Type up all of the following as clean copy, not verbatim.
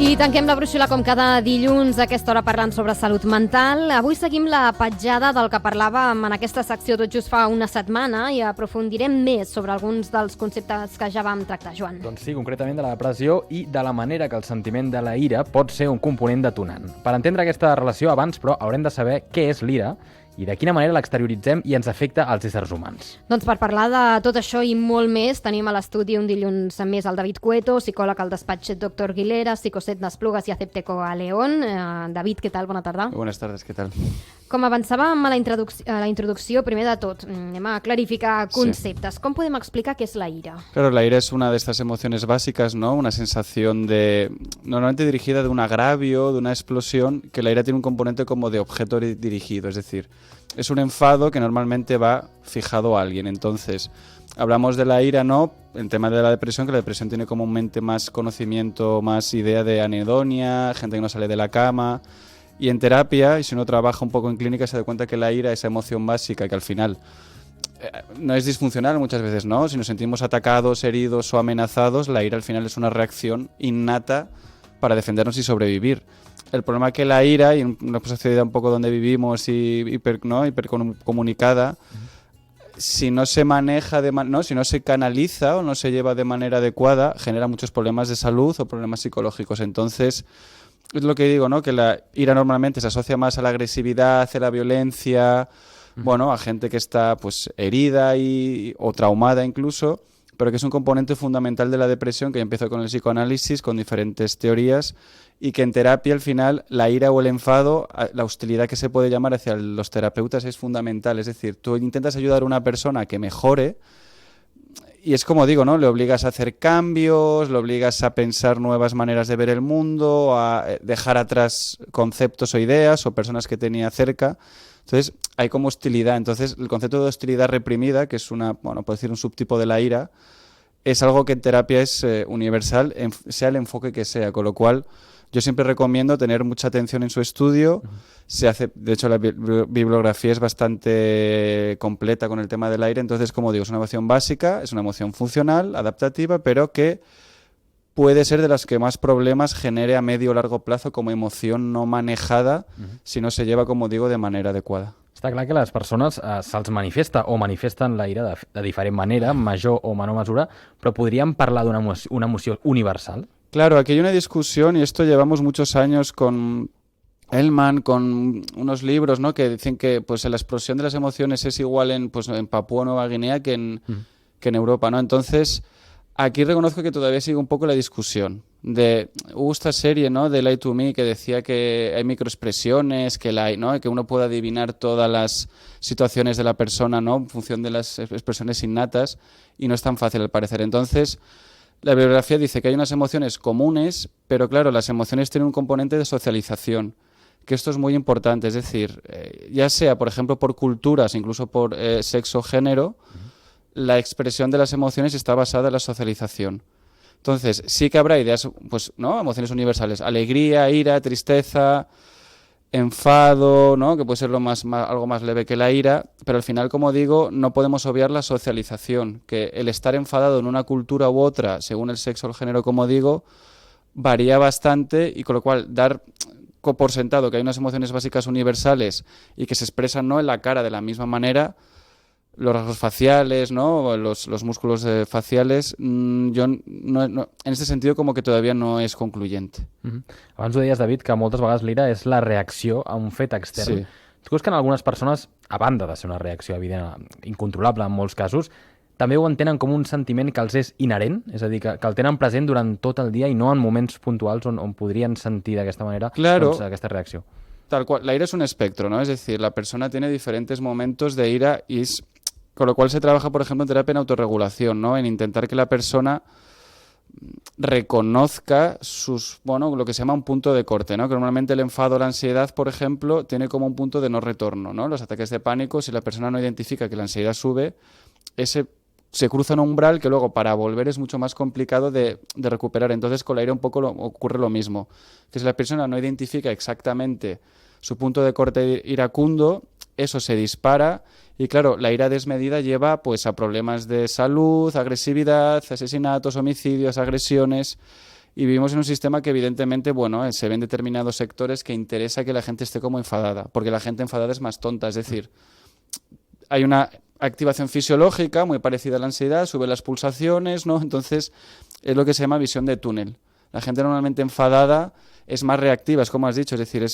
I tanquem la brúixola com cada dilluns a aquesta hora parlant sobre salut mental. Avui seguim la petjada del que parlàvem en aquesta secció tot just fa una setmana i aprofundirem més sobre alguns dels conceptes que ja vam tractar, Joan. Doncs sí, concretament de la depressió i de la manera que el sentiment de la ira pot ser un component detonant. Per entendre aquesta relació abans, però, haurem de saber què és l'ira i de quina manera l'exterioritzem i ens afecta als éssers humans. Doncs per parlar de tot això i molt més, tenim a l'estudi un dilluns més el David Cueto, psicòleg al despatx Dr. Guilera, psicoset N'Esplugues i Acepteco a León. David, què tal? Bona tarda. Buenas tardes, ¿qué tal? Com avançàvem a la introducció, primer de tot, anem a clarificar conceptes. Sí. Com podem explicar què és la ira? Claro, la ira es una de estas emociones básicas, ¿no? Una sensación normalmente dirigida de un agravio, de una explosión, que la ira tiene un componente como de objeto dirigido, es decir, es un enfado que normalmente va fijado a alguien. Entonces, hablamos de la ira, ¿no? El tema de la depresión, que la depresión tiene comúnmente más conocimiento, más idea de anedonia, gente que no sale de la cama. Y en terapia, y si uno trabaja un poco en clínica, se da cuenta que la ira, esa emoción básica que al final no es disfuncional muchas veces, ¿no? Si nos sentimos atacados, heridos o amenazados, la ira al final es una reacción innata para defendernos y sobrevivir. El problema es que la ira, y en una sociedad un poco donde vivimos y hipercomunicada, si no se maneja, si no se canaliza o no se lleva de manera adecuada, genera muchos problemas de salud o problemas psicológicos. Entonces, es lo que digo, ¿no? Que la ira normalmente se asocia más a la agresividad, a la violencia, bueno, a gente que está pues herida o traumada incluso, pero que es un componente fundamental de la depresión, que empieza con el psicoanálisis, con diferentes teorías, y que en terapia al final la ira o el enfado, la hostilidad que se puede llamar hacia los terapeutas es fundamental. Es decir, tú intentas ayudar a una persona a que mejore, y es como digo, ¿no? Le obligas a hacer cambios, le obligas a pensar nuevas maneras de ver el mundo, a dejar atrás conceptos o ideas o personas que tenía cerca. Entonces, hay como hostilidad. Entonces, el concepto de hostilidad reprimida, que es puedo decir un subtipo de la ira, es algo que en terapia es universal, sea el enfoque que sea. Con lo cual, yo siempre recomiendo tener mucha atención en su estudio. De hecho, la bibliografía es bastante completa con el tema del aire. Entonces, como digo, es una emoción básica, es una emoción funcional, adaptativa, pero que puede ser de las que más problemas genere a medio o largo plazo como emoción no manejada si no se lleva, como digo, de manera adecuada. Està clar que les persones se'ls manifesta o manifesten la ira de diferent manera, en major o menor mesura, però podríem parlar d'una emoció universal? Claro, aquí hay una discusión, y esto llevamos muchos años con Hellman, con unos libros, ¿no? Que dicen que pues la explosión de las emociones es igual en Papúa Nueva Guinea que en Europa, ¿no? Entonces, aquí reconozco que todavía sigue un poco la discusión. Hubo esta serie, ¿no? de Lie to Me, que decía que hay microexpresiones, ¿no? que uno puede adivinar todas las situaciones de la persona, ¿no? en función de las expresiones innatas, y no es tan fácil al parecer. Entonces, la bibliografía dice que hay unas emociones comunes, pero claro, las emociones tienen un componente de socialización, que esto es muy importante. Es decir, ya sea, por ejemplo, por culturas, incluso por sexo o género, la expresión de las emociones está basada en la socialización. Entonces, sí que habrá ideas, pues, ¿no? Emociones universales, alegría, ira, tristeza, enfado, ¿no? Que puede ser algo más leve que la ira, pero al final, como digo, no podemos obviar la socialización, que el estar enfadado en una cultura u otra, según el sexo o el género, como digo, varía bastante, y con lo cual dar por sentado que hay unas emociones básicas universales y que se expresan no en la cara de la misma manera, los rasgos faciales, ¿no? los músculos facials, jo en este sentido como que todavía no és concluyente. Abans ho deies, David, que moltes vegades l'ira és la reacció a un fet extern. Sí. Tu creus que en algunes persones, a banda de ser una reacció evident, incontrolable en molts casos, també ho entenen com un sentiment que els és inherent? És a dir, que el tenen present durant tot el dia i no en moments puntuals on podrien sentir d'aquesta manera aquesta reacció? Tal cual. La ira es un espectro, ¿no? Es decir, la persona tiene diferentes momentos de ira y con lo cual se trabaja, por ejemplo, en terapia en autorregulación, ¿no? En intentar que la persona reconozca lo que se llama un punto de corte, ¿no? Que normalmente el enfado o la ansiedad, por ejemplo, tiene como un punto de no retorno, ¿no? Los ataques de pánico, si la persona no identifica que la ansiedad sube, se cruza un umbral que luego para volver es mucho más complicado de recuperar. Entonces con la ira un poco ocurre lo mismo, que si la persona no identifica exactamente su punto de corte iracundo, eso se dispara y claro, la ira desmedida lleva pues a problemas de salud, agresividad, asesinatos, homicidios, agresiones, Y vivimos en un sistema que evidentemente, bueno, se ve en determinados sectores que interesa que la gente esté como enfadada, porque la gente enfadada es más tonta, es decir, hay una activación fisiológica muy parecida a la ansiedad, sube las pulsaciones, ¿no? Entonces es lo que se llama visión de túnel. La gente normalmente enfadada es más reactiva, es como has dicho, es decir,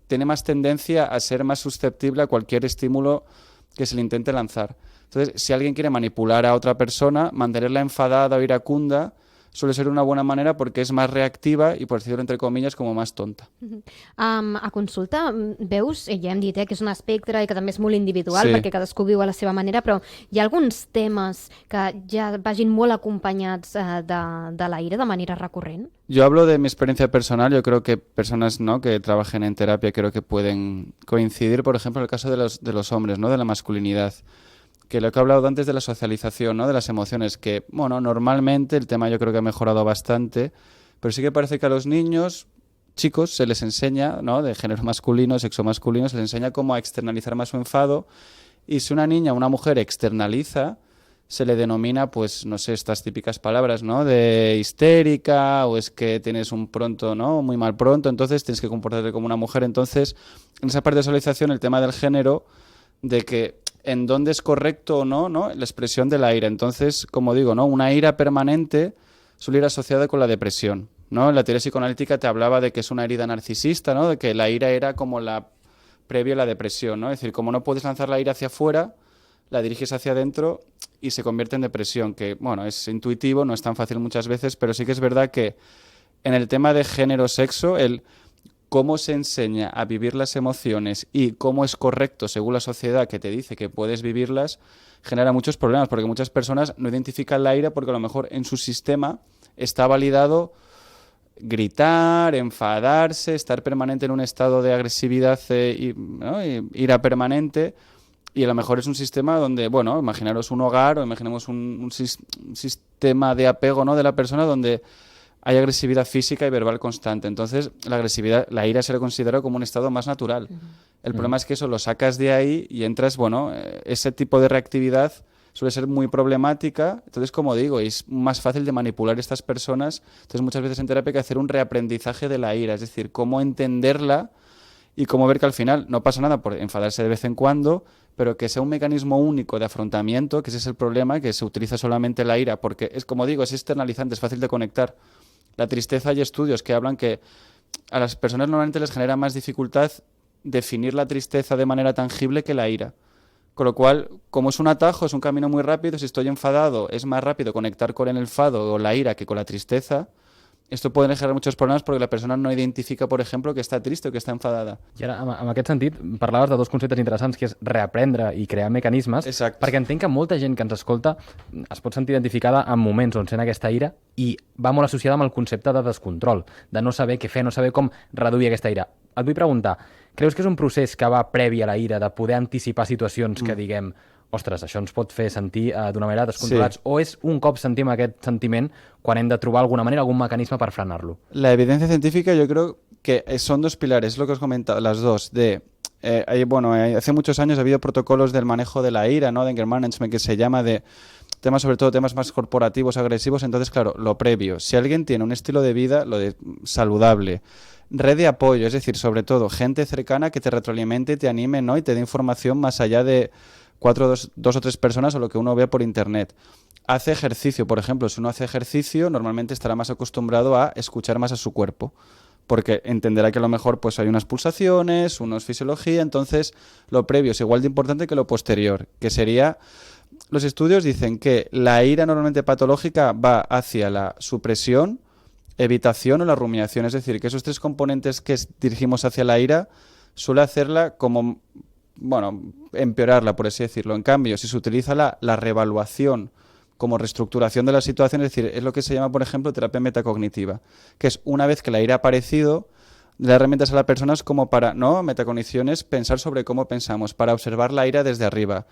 tiene más tendencia a ser más susceptible a cualquier estímulo que se le intente lanzar. Entonces, si alguien quiere manipular a otra persona, mantenerla enfadada o iracunda suele ser una buena manera perquè és més reactiva i, per dir-ho entre comilles, com més tonta. A consulta, veus, ja hem dit que és un espectre i que també és molt individual Sí. perquè cadascú viu a la seva manera, però hi ha alguns temes que ja vagin molt acompanyats de la ira de manera recurrent? Yo hablo de mi experiencia personal, yo creo que personas, ¿no?, que trabajen en terapia creo que pueden coincidir, por ejemplo, en el caso de los hombres, ¿no?, de la masculinidad. Que lo que he hablado antes de la socialización, ¿no?, de las emociones, que, bueno, normalmente el tema yo creo que ha mejorado bastante, pero sí que parece que a los niños, chicos, se les enseña, ¿no?, de género masculino, sexo masculino, se les enseña cómo a externalizar más su enfado, y si una niña o una mujer externaliza, se le denomina, pues, no sé, estas típicas palabras, ¿no?, de histérica, o es que tienes un pronto, ¿no?, muy mal pronto, entonces tienes que comportarte como una mujer. Entonces, en esa parte de socialización, el tema del género, de que en dónde es correcto o no, ¿no?, la expresión de la ira. Entonces, como digo, ¿no?, una ira permanente suele ir asociada con la depresión, ¿no? La teoría psicoanalítica te hablaba de que es una herida narcisista, ¿no?, de que la ira era como la previa a la depresión, ¿no? Es decir, como no puedes lanzar la ira hacia afuera, la diriges hacia adentro y se convierte en depresión, que, bueno, es intuitivo, no es tan fácil muchas veces, pero sí que es verdad que en el tema de género-sexo, el cómo se enseña a vivir las emociones y cómo es correcto según la sociedad que te dice que puedes vivirlas, genera muchos problemas, porque muchas personas no identifican la ira porque a lo mejor en su sistema está validado gritar, enfadarse, estar permanente en un estado de agresividad ¿no?, y ira permanente, y a lo mejor es un sistema donde, bueno, imaginaros un hogar o imaginemos un sistema de apego, ¿no?, de la persona donde hay agresividad física y verbal constante. Entonces, la ira se le considera como un estado más natural. El problema es que eso lo sacas de ahí y entras, bueno, ese tipo de reactividad suele ser muy problemática. Entonces, como digo, es más fácil de manipular a estas personas. Entonces, muchas veces en terapia hay que hacer un reaprendizaje de la ira, es decir, cómo entenderla y cómo ver que al final no pasa nada por enfadarse de vez en cuando, pero que sea un mecanismo único de afrontamiento, que ese es el problema, que se utiliza solamente la ira, porque es, como digo, es externalizante, es fácil de conectar. La tristeza, hay estudios que hablan que a las personas normalmente les genera más dificultad definir la tristeza de manera tangible que la ira. Con lo cual, como es un atajo, es un camino muy rápido, si estoy enfadado, es más rápido conectar con el enfado o la ira que con la tristeza. Esto puede generar muchos problemes perquè la persona no identifica, per exemple, que està trista o que està enfadada. I ara, en aquest sentit, parlaves de dos conceptes interessants, que és reaprendre i crear mecanismes. Exacte. Perquè entenc que molta gent que ens escolta es pot sentir identificada en moments on sent aquesta ira i va molt associada amb el concepte de descontrol, de no saber què fer, no saber com reduir aquesta ira. Et vull preguntar, creus que és un procés que va previ a la ira, de poder anticipar situacions que diguem, ostres, això ens pot fer sentir d'una manera descontrolats, Sí. o és un cop sentim aquest sentiment quan hem de trobar alguna manera, algun mecanisme per frenar-lo? La evidencia científica yo creo que son dos pilares, es lo que os he comentado, las dos, hace muchos años ha habido protocolos del manejo de la ira, ¿no?, de anger management, que se llama, de temas, sobre todo temas más corporativos, agresivos. Entonces, claro, lo previo, si alguien tiene un estilo de vida saludable, red de apoyo, es decir, sobre todo gente cercana que te retroalimente, te anime, ¿no?, y te dé información más allá de dos o tres personas o lo que uno ve por internet. Hace ejercicio, por ejemplo. Si uno hace ejercicio, normalmente estará más acostumbrado a escuchar más a su cuerpo, porque entenderá que a lo mejor pues hay unas pulsaciones, unos fisiología. Entonces, lo previo es igual de importante que lo posterior, que sería... Los estudios dicen que la ira normalmente patológica va hacia la supresión, evitación o la rumiación. Es decir, que esos tres componentes que dirigimos hacia la ira suele hacerla como... bueno, empeorarla, por así decirlo. En cambio, si se utiliza la reevaluación como reestructuración de la situación, es decir, es lo que se llama, por ejemplo, terapia metacognitiva, que es una vez que la ira ha aparecido, dar herramientas a las personas como para, ¿no?, metacogniciones, pensar sobre cómo pensamos, para observar la ira desde arriba.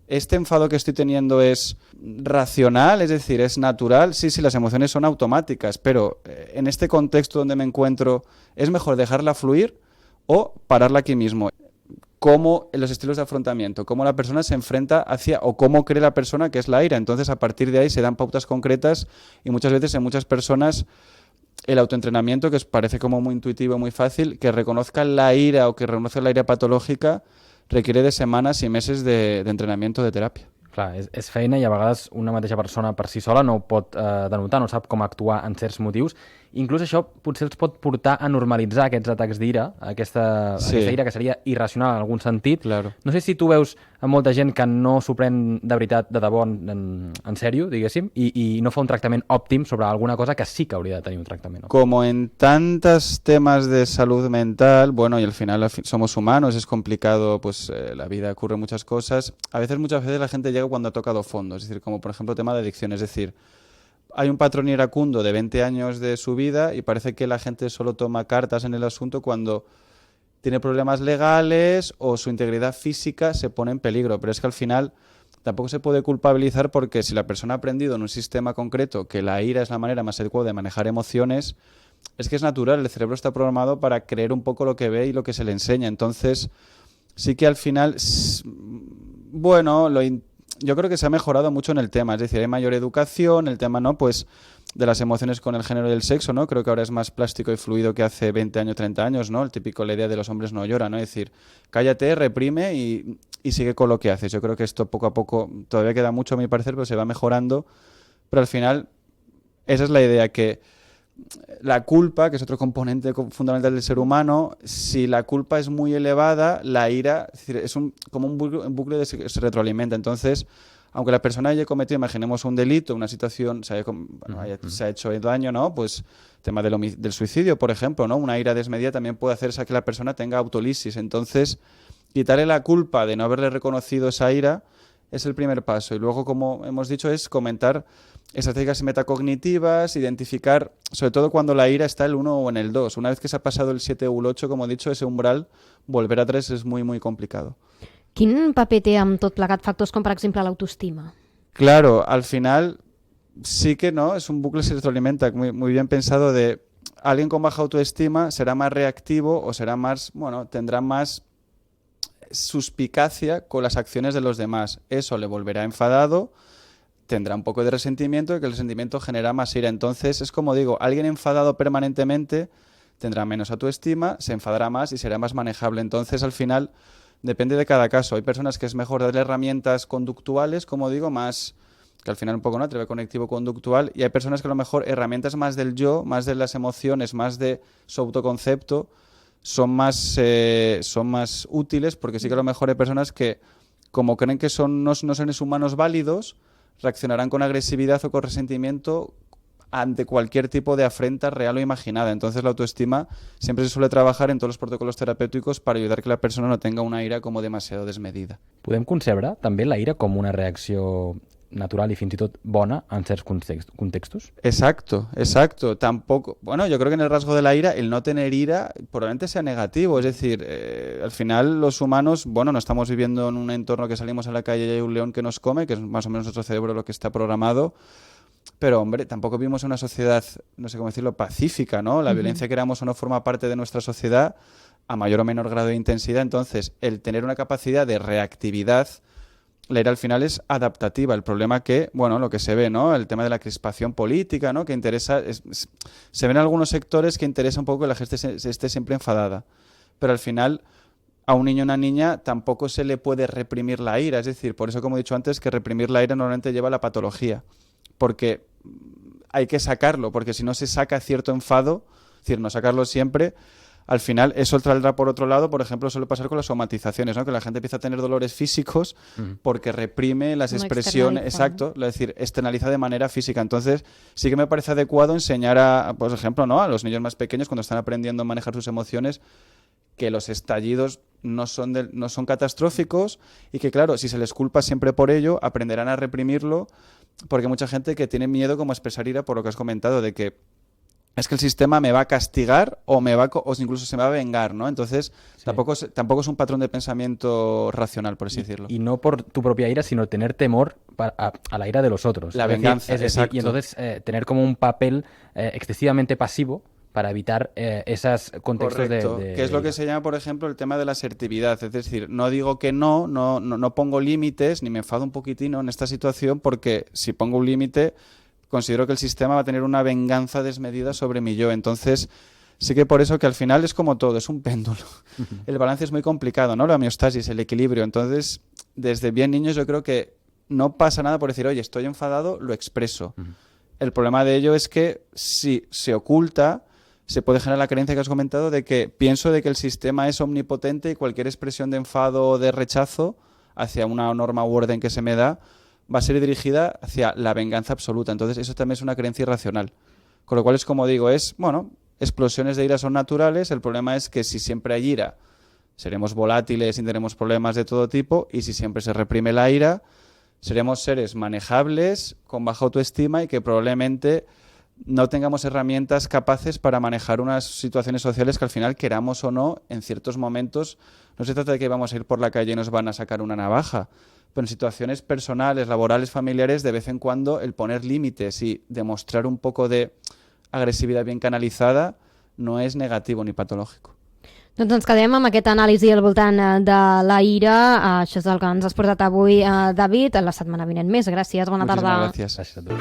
¿Este enfado que estoy teniendo es racional? Es decir, ¿es natural? Sí, las emociones son automáticas, pero en este contexto donde me encuentro, ¿es mejor dejarla fluir o pararla aquí mismo? Cómo en los estilos de afrontamiento, cómo la persona se enfrenta hacia, o cómo cree la persona que es la ira. Entonces, a partir de ahí se dan pautas concretas y muchas veces en muchas personas el autoentrenamiento, que os parece como muy intuitivo, muy fácil, que reconozcan la ira o que reconozcan la ira patològica requiere de setmanes i mesos de entrenamiento, de teràpia. Clar, és feina i a vegades una mateixa persona per si sola no ho pot denotar, no sap com actuar en certs motius. Inclús això potser els pot portar a normalitzar aquests atacs d'ira, aquesta ira que seria irracional en algun sentit. Claro. No sé si tu veus a molta gent que no s'ho pren de veritat, de debò, en sèrio, diguéssim, i no fa un tractament òptim sobre alguna cosa que sí que hauria de tenir un tractament òptim. Como en tantos temas de salud mental, bueno, y al final somos humanos, es complicado, pues la vida ocurre muchas cosas. Muchas veces la gente llega cuando ha tocado fondo, es decir, como por ejemplo tema de adicción, es decir, hay un patrón iracundo de 20 años de su vida y parece que la gente solo toma cartas en el asunto cuando tiene problemas legales o su integridad física se pone en peligro. Pero es que al final tampoco se puede culpabilizar porque si la persona ha aprendido en un sistema concreto que la ira es la manera más adecuada de manejar emociones, es que es natural, el cerebro está programado para creer un poco lo que ve y lo que se le enseña. Entonces, sí que al final, bueno, yo creo que se ha mejorado mucho en el tema, es decir, hay mayor educación, el tema, ¿no?, pues de las emociones con el género y el sexo, ¿no? Creo que ahora es más plástico y fluido que hace 20 años, 30 años, ¿no? El típico, la idea de los hombres no lloran, ¿no? Es decir, cállate, reprime y sigue con lo que haces. Yo creo que esto poco a poco, todavía queda mucho a mi parecer, pero se va mejorando, pero al final esa es la idea, que la culpa, que es otro componente fundamental del ser humano, si la culpa es muy elevada, la ira, es decir, es como un bucle que se retroalimenta. Entonces, aunque la persona haya cometido, imaginemos un delito, una situación, se ha hecho daño, ¿no? Pues tema del suicidio, por ejemplo, ¿no? Una ira desmedida también puede hacer que la persona tenga autolisis. Entonces, quitarle la culpa de no haberle reconocido esa ira es el primer paso. Y luego, como hemos dicho, es comentar estrategias metacognitivas, identificar, sobre todo cuando la ira está el 1 o en el 2. Una vez que se ha pasado el 7 o el 8, como he dicho, ese umbral, volver a 3 es muy, muy complicado. Quin paper té amb tot plegat factors com, per exemple, l'autoestima? Claro, al final sí que no, es un bucle que se retroalimenta, muy, muy bien pensado, de alguien con baja autoestima será más reactivo o será más, bueno, tendrá más suspicacia con las acciones de los demás. Eso le volverá enfadado, tendrá un poco de resentimiento y que el resentimiento genera más ira. Entonces, es como digo, alguien enfadado permanentemente tendrá menos autoestima, se enfadará más y será más manejable. Entonces, al final, depende de cada caso. Hay personas que es mejor darle herramientas conductuales, como digo, más que al final un poco, ¿no?, atrever conectivo conductual, y hay personas que a lo mejor herramientas más del yo, más de las emociones, más de su autoconcepto, son más útiles, porque sí que a lo mejor hay personas que, como creen que son no seres humanos válidos, reaccionarán con agresividad o con resentimiento ante cualquier tipo de afrenta real o imaginada. Entonces la autoestima siempre se suele trabajar en todos los protocolos terapèutics para ayudar que la persona no tenga una ira como demasiado desmedida. Podem concebre també la ira com una reacció natural y fins i tot bona en certs contextos? Exacto. Tampoco, bueno, yo creo que en el rasgo de la ira, el no tener ira probablemente sea negativo. Es decir, al final los humanos, bueno, no estamos viviendo en un entorno que salimos a la calle y hay un león que nos come, que es más o menos nuestro cerebro lo que está programado. Pero, hombre, tampoco vivimos en una sociedad, no sé cómo decirlo, pacífica, ¿no? La violencia, queramos o no, forma parte de nuestra sociedad a mayor o menor grado de intensidad. Entonces, el tener una capacidad de reactividad, la ira al final es adaptativa. El problema que, bueno, lo que se ve, ¿no?, el tema de la crispación política, ¿no?, que interesa, se ven algunos sectores que interesa un poco que la gente esté siempre enfadada. Pero al final, a un niño o una niña tampoco se le puede reprimir la ira. Es decir, por eso, como he dicho antes, que reprimir la ira normalmente lleva a la patología. Porque hay que sacarlo, porque si no se saca cierto enfado, es decir, no sacarlo siempre, al final eso saldrá por otro lado. Por ejemplo, suele pasar con las somatizaciones, ¿no?, que la gente empieza a tener dolores físicos porque reprime las expresiones, exacto, es decir, externaliza de manera física. Entonces, sí que me parece adecuado enseñar por ejemplo, ¿no?, a los niños más pequeños, cuando están aprendiendo a manejar sus emociones, que los estallidos no son catastróficos y que, claro, si se les culpa siempre por ello, aprenderán a reprimirlo, porque hay mucha gente que tiene miedo como a expresar ira por lo que has comentado, de que es que el sistema me va a castigar o incluso se me va a vengar, ¿no? Entonces, sí, tampoco es un patrón de pensamiento racional, por así decirlo. Y no por tu propia ira, sino tener temor a la ira de los otros. La venganza, exacto. Y entonces tener como un papel excesivamente pasivo para evitar esos contextos. Correcto. Que es lo que se llama, por ejemplo, el tema de la asertividad. Es decir, no digo que no pongo límites, ni me enfado un poquitino en esta situación, porque si pongo un límite, considero que el sistema va a tener una venganza desmedida sobre mi yo. Entonces, sí que por eso que al final es como todo, es un péndulo. El balance es muy complicado, ¿no? La homeostasis, el equilibrio. Entonces, desde bien niños yo creo que no pasa nada por decir, oye, estoy enfadado, lo expreso. El problema de ello es que si se oculta, se puede generar la creencia que has comentado de que pienso de que el sistema es omnipotente y cualquier expresión de enfado o de rechazo hacia una norma u orden que se me da va a ser dirigida hacia la venganza absoluta. Entonces eso también es una creencia irracional. Con lo cual es como digo, explosiones de ira son naturales, el problema es que si siempre hay ira, seremos volátiles y tendremos problemas de todo tipo, y si siempre se reprime la ira, seremos seres manejables, con baja autoestima y que probablemente no tengamos herramientas capaces para manejar unas situaciones sociales que al final, queramos o no, en ciertos momentos, no se trata de que vamos a ir por la calle y nos van a sacar una navaja, pero en situaciones personales, laborales, familiares, de vez en cuando el poner límites y demostrar un poco de agresividad bien canalitzada no és negativo ni patològic. Doncs ens quedem amb aquest anàlisi al voltant de la ira. Això és el que ens has portat avui, David. La setmana vinent més. Gràcies, bona tarda. Gràcies. Gràcies a tu.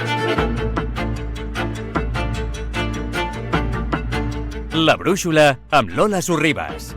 La Brúixola amb Lola Sorribas.